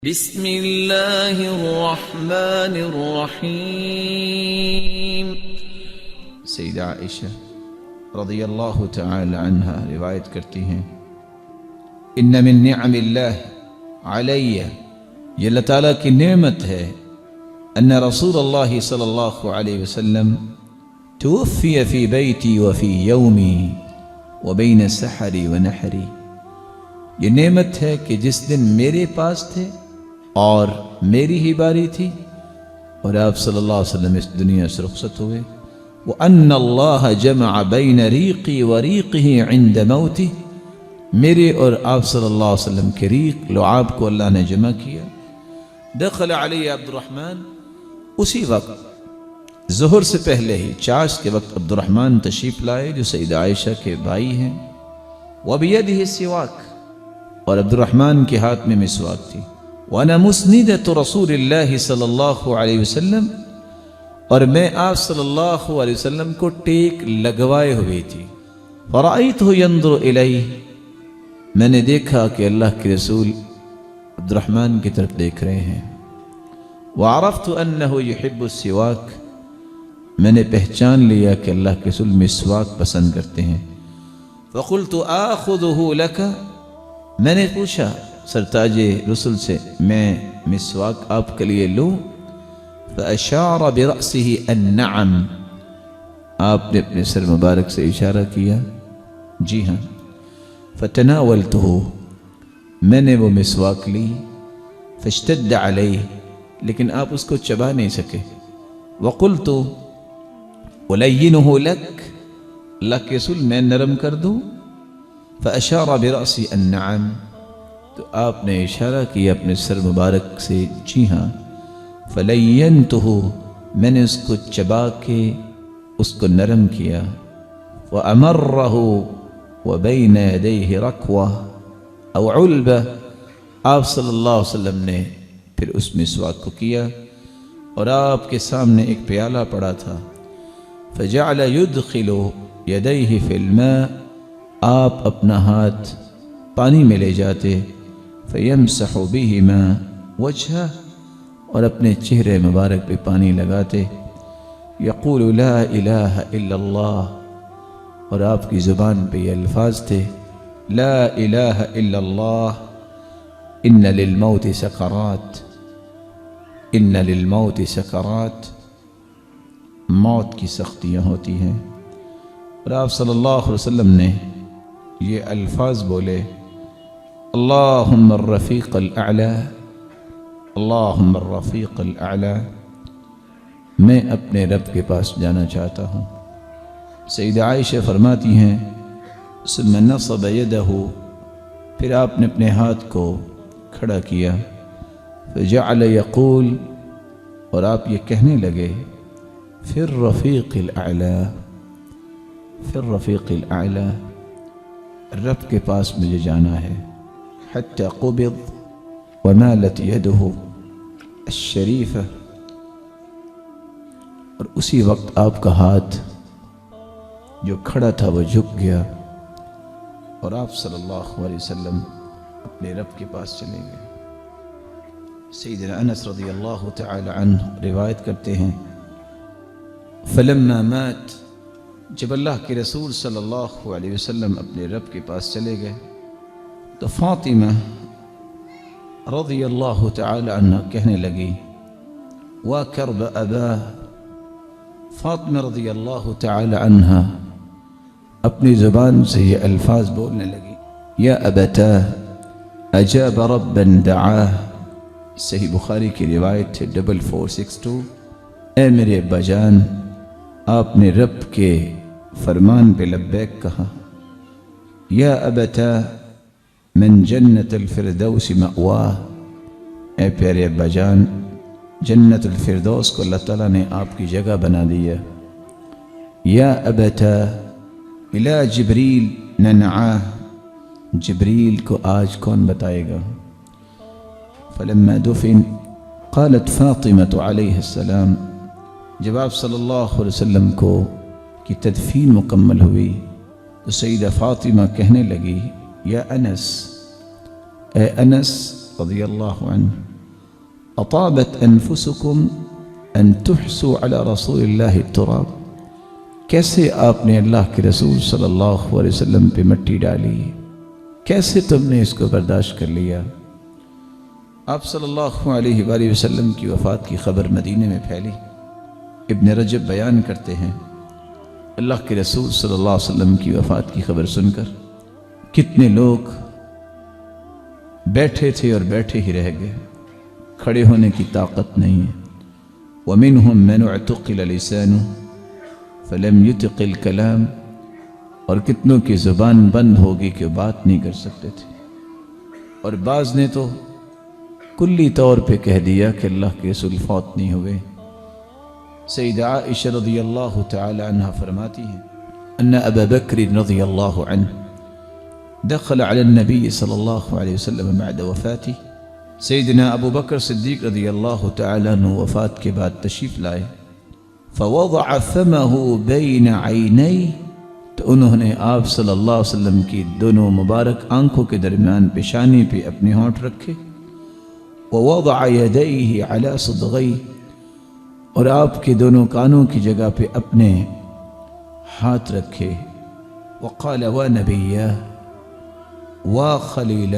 بسم اللہ الرحمن الرحیم۔ سیدہ عائشہ رضی اللہ تعالی عنہ روایت کرتی ہیں، ان من نعم اللہ علی، یہ اللہ تعالیٰ کی نعمت ہے، ان رسول اللہ صلی اللہ علیہ وسلم توفی فی بیتی وفی یومی وبین سحری ونحری، یہ نعمت ہے کہ جس دن میرے پاس تھے اور میری ہی باری تھی اور آپ صلی اللہ علیہ وسلم اس دنیا سے رخصت ہوئے، وَأَنَّ اللَّهَ جَمَعَ بَيْنَ رِيقِي وَرِيقِهِ عِنْدَ مَوْتِهِ، میرے اور آپ صلی اللہ علیہ وسلم کے ریق لعاب کو اللہ نے جمع کیا۔ دخل علی عبد الرحمن، اسی وقت ظہر سے پہلے ہی چاش کے وقت عبد الرحمن تشریف لائے جو سیدہ عائشہ کے بھائی ہیں، وَبِيَدِهِ السِّوَاكُ، اور عبد الرحمن کے ہاتھ میں مسواک تھی، وَأَنَا مُسْنِدَةُ رَسُولِ اللَّهِ صلی اللہ علیہ وسلم، اور میں آپ صلی اللہ علیہ وسلم کو ٹیک لگوائے ہوئی تھی، فَرَأَيْتُهُ يَنْظُرُ إِلَيْهِ، میں نے دیکھا کہ اللہ کے رسول عبد الرحمن کی طرف دیکھ رہے ہیں، وَعَرَفْتُ أَنَّهُ يُحِبُّ السِّوَاكَ، میں نے پہچان لیا کہ اللہ کے رسول مسواک پسند کرتے ہیں، فَقُلْتُ آخُذُهُ لَكَ، میں نے پوچھا سرتاج رسول سے میں مسواک آپ کے لیے لوں، فَأَشَارَ بِرَأْسِهِ النَّعَمْ، آپ نے اپنے سر مبارک سے اشارہ کیا جی ہاں، فَتَنَاوَلْتُهُ، میں نے وہ مسواک لی، فَاشْتَدَّ عَلَيْهِ، لیکن آپ اس کو چبا نہیں سکے، وَقُلْتُ أُلَيِّنُهُ لَكَ، اللہ کے رسول میں نرم کر دوں، فَأَشَارَ بِرَأْسِهِ النَّعَمْ، تو آپ نے اشارہ کیا اپنے سر مبارک سے جی ہاں، فَلَيَّنْتُهُ، میں نے اس کو چبا کے اس کو نرم کیا، وَأَمَرَّهُ وَبَيْنَ يَدَيْهِ رَكْوَةٌ أَوْ عُلْبَةٌ، آپ صلی اللہ علیہ وسلم نے پھر اس مسواک کو کیا اور آپ کے سامنے ایک پیالہ پڑا تھا، فَجَعَلَ يُدْخِلُ يَدَيْهِ فِي الْمَاءِ، آپ اپنا ہاتھ پانی میں لے جاتے، فَيَمْسَحُ بِهِمَا وَجْهَهُ، اور اپنے چہرے مبارک پہ پانی لگاتے، یقول لا الہ الا اللہ، اور آپ کی زبان پہ یہ الفاظ تھے، لا الہ الا اللہ، ان للموت سکرات، ان للموت سکرات، موت کی سختیاں ہوتی ہیں، اور آپ صلی اللہ علیہ وسلم نے یہ الفاظ بولے، اللہم الرفیق الاعلی، اللہم الرفیق الاعلی، میں اپنے رب کے پاس جانا چاہتا ہوں۔ سیدہ عائشہ فرماتی ہیں، ثم نصب یدہ، پھر آپ نے اپنے ہاتھ کو کھڑا کیا، فجعل یقول، اور آپ یہ کہنے لگے، فی الرفیق الاعلی، فی الرفیق الاعلی، رب کے پاس مجھے جانا ہے، حتی قبض ومالت یدہ الشریفہ، اور اسی وقت آپ کا ہاتھ جو کھڑا تھا وہ جھک گیا اور آپ صلی اللہ علیہ وسلم اپنے رب کے پاس چلے گئے۔ سیدنا انس رضی اللہ تعالی عنہ روایت کرتے ہیں، فلما مات، جب اللہ کے رسول صلی اللہ علیہ وسلم اپنے رب کے پاس چلے گئے تو فاطمہ رضی اللہ تعالی عنہ کہنے لگی، وَكَرْبَ أَبَاهُ، فاطمہ رضی اللہ تعالی عنہ اپنی زبان سے یہ الفاظ بولنے لگی، یا ابتاہ اجاب ربا دعاہ، صحیح بخاری کی روایت ہے 4462، اے میرے ابا جان، آپ نے رب کے فرمان پہ لبیک کہا، یا ابتاہ من جنت الفردوس مأواہ، اے پیارے ابا جان، جنت الفردوس کو اللہ تعالیٰ نے آپ کی جگہ بنا دیا، یا ابتاہ الى جبریل ننعاہ، جبریل کو آج کون بتائے گا، فلما دفن قالت فاطمة علیہ السلام، جب آپ صلی اللہ علیہ وسلم کی تدفین مکمل ہوئی تو سیدہ فاطمہ کہنے لگی، یا انس، اے انس رضی اللہ عنہ، اطابت انفسکم ان تحسوا علی رسول اللہ التراب، کیسے آپ نے اللہ کے رسول صلی اللہ علیہ وسلم پہ مٹی ڈالی، کیسے تم نے اس کو برداشت کر لیا؟ آپ صلی اللہ علیہ وآلہ وسلم کی وفات کی خبر مدینے میں پھیلی۔ ابن رجب بیان کرتے ہیں اللہ کے رسول صلی اللہ علیہ وسلم کی وفات کی خبر سن کر کتنے لوگ بیٹھے تھے اور بیٹھے ہی رہ گئے، کھڑے ہونے کی طاقت نہیں ہے۔ وَمِنْهُمْ مَنْ اُعْتُقِلَ لِسَانُهُ فَلَمْ يُتِقِ الْكَلَامِ، اور کتنوں کی زبان بند ہوگی کہ بات نہیں کر سکتے تھے، اور بعض نے تو کلی طور پہ کہہ دیا کہ اللہ کے رسول فوت نہیں ہوئے۔ سیدہ عائشہ رضی اللہ تعالی عنہ فرماتی ہیں ان ابا بکر رضی اللہ عنہ دخل علی النبی صلی اللہ علیہ وسلم بعد وفاته، سیدنا ابو بکر صدیق رضی اللہ تعالی عنہ وفات کے بعد تشریف لائے، فوضع فمه بین عینیہ، تو انہوں نے آپ صلی اللہ علیہ وسلم کی دونوں مبارک آنکھوں کے درمیان پیشانی پہ اپنے ہونٹ رکھے، ووضع یدیہ علی صدغیہ، اور آپ کے دونوں کانوں کی جگہ پہ اپنے ہاتھ رکھے، وقال وَنَبِيَّ وَخَلِيلَ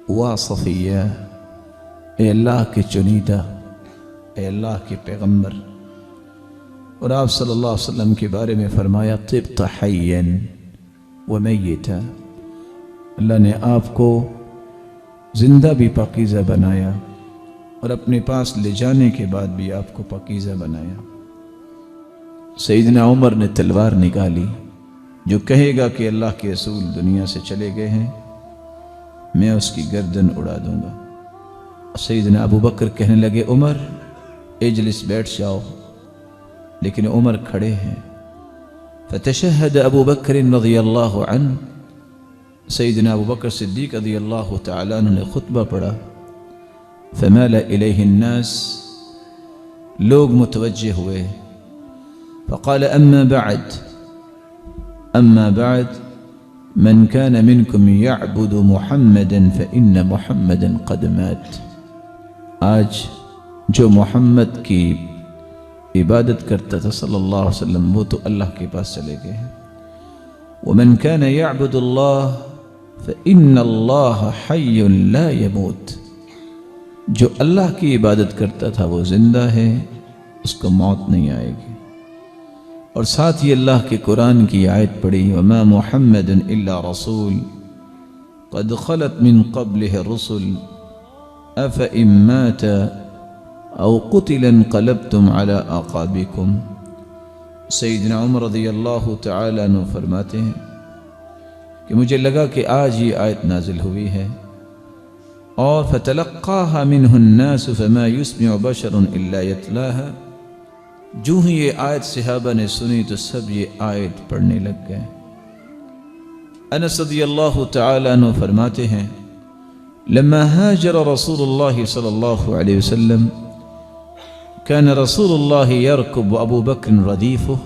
وَصَفِيَّ، اے اللہ کے چنیدہ، اے اللہ کے پیغمبر۔ اور آپ صلی اللہ علیہ وسلم کے بارے میں فرمایا طِبْتَ حَيًّا وَمَيِّتًا، اللہ نے آپ کو زندہ بھی پاکیزہ بنایا اور اپنے پاس لے جانے کے بعد بھی آپ کو پاکیزہ بنایا۔ سیدنا عمر نے تلوار نکالی، جو کہے گا کہ اللہ کے رسول دنیا سے چلے گئے ہیں میں اس کی گردن اڑا دوں گا۔ سیدنا ابو بکر کہنے لگے عمر اجلس، بیٹھ جاؤ، لیکن عمر کھڑے ہیں۔ فتشہد ابو بکر رضی اللہ عنہ، سیدنا ابو بکر صدیق رضی اللہ تعالیٰ عنہ نے خطبہ پڑھا، فمال الیہ الناس، لوگ متوجہ ہوئے، فقال اما بعد من كان منكم يعبد محمدا فإن محمدا قد مات، آج جو محمد کی عبادت کرتا تھا صلی اللہ علیہ وسلم وہ تو اللہ کے پاس چلے گئے ہیں، ومن كان يعبد الله فإن الله حي لا يموت، جو اللہ کی عبادت کرتا تھا وہ زندہ ہے، اس کو موت نہیں آئے گی۔ اور ساتھ ہی اللہ کے قرآن کی آیت پڑھی وما محمد الا رسول قد خلت من قبله الرسل افئن مات او قتل انقلبتم على اعقابكم۔ سیدنا عمر رضی اللہ تعالی عنہ فرماتے ہیں کہ مجھے لگا کہ آج یہ آیت نازل ہوئی ہے، اور فتلقاها منه الناس فما يسمع بشر الا يتلاها، جو ہی یہ آیت صحابہ نے سنی تو سب یہ آیت پڑھنے لگ گئے۔ انس رضی اللہ تعالی عنہ فرماتے ہیں لما هاجر رسول اللہ صلی اللہ علیہ وسلم كان رسول اللہ يركب ابو بکر ردیفہ،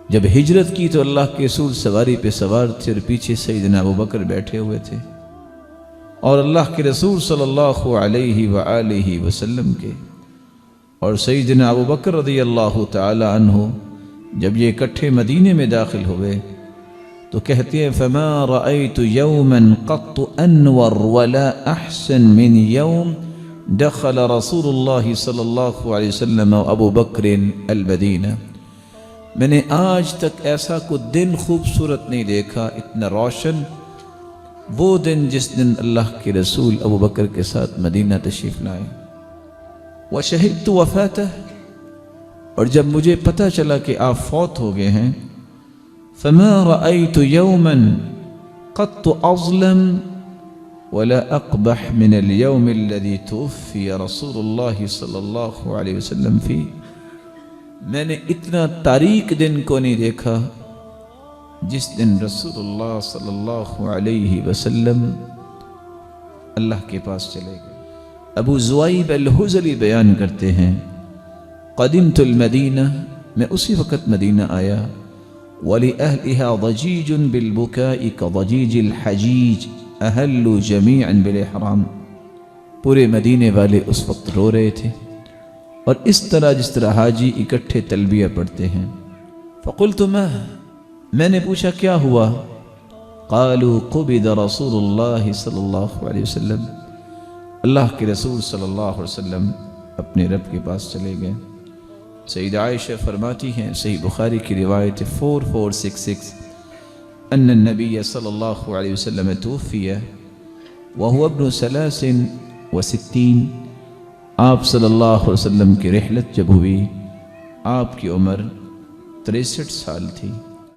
جب ہجرت کی تو اللہ کے رسول سواری پہ سوار تھے اور پیچھے سیدنا ابو بکر بیٹھے ہوئے تھے، اور اللہ کے رسول صلی اللہ علیہ وآلہ وسلم کے اور سیدنا ابو بکر رضی اللہ تعالی عنہ جب یہ اکٹھے مدینے میں داخل ہوئے تو کہتے ہیں فما رأيت يوما قط انور ولا احسن من يوم دخل رسول اللہ صلی اللہ علیہ وسلم ابو بکر المدینہ، میں نے آج تک ایسا کوئی دن خوبصورت نہیں دیکھا، اتنا روشن، وہ دن جس دن اللہ کے رسول ابو بکر کے ساتھ مدینہ تشریف لائے۔ وشہدت وفاتہ، اور جب مجھے پتہ چلا کہ آپ فوت ہو گئے ہیں، فما رأيت يوما قط أظلم ولا أقبح من اليوم الذي توفي رسول الله صلى الله عليه وسلم فيه، میں نے اتنا تاریک دن کو نہیں دیکھا جس دن رسول اللہ صلی اللہ علیہ وسلم اللہ کے پاس چلے گئے۔ ابو زوائب الحزلی بیان کرتے ہیں قدمت المدینہ، میں اسی وقت مدینہ آیا، وَلِأَهْلِهَا ضَجِيجٌ بِالْبُكَاءِ كَضَجِيجِ الْحَجِيجِ أَهَلُّوا جَمِيعًا بِالْإِحْرَامِ، پورے مدینے والے اس وقت رو رہے تھے، اور اس طرح جس طرح حاجی اکٹھے تلبیہ پڑھتے ہیں۔ فقلت ما، میں نے پوچھا کیا ہوا؟ قالوا قبض رسول اللہ صلی اللہ علیہ وسلم، اللہ کے رسول صلی اللہ علیہ وسلم اپنے رب کے پاس چلے گئے۔ سیدہ عائشہ فرماتی ہیں، صحیح بخاری کی روایت 4466، ان النبی صلی اللہ علیہ وسلم توفی وهو ابن 63، آپ صلی اللہ علیہ وسلم کی رحلت جب ہوئی آپ کی عمر 63 سال تھی۔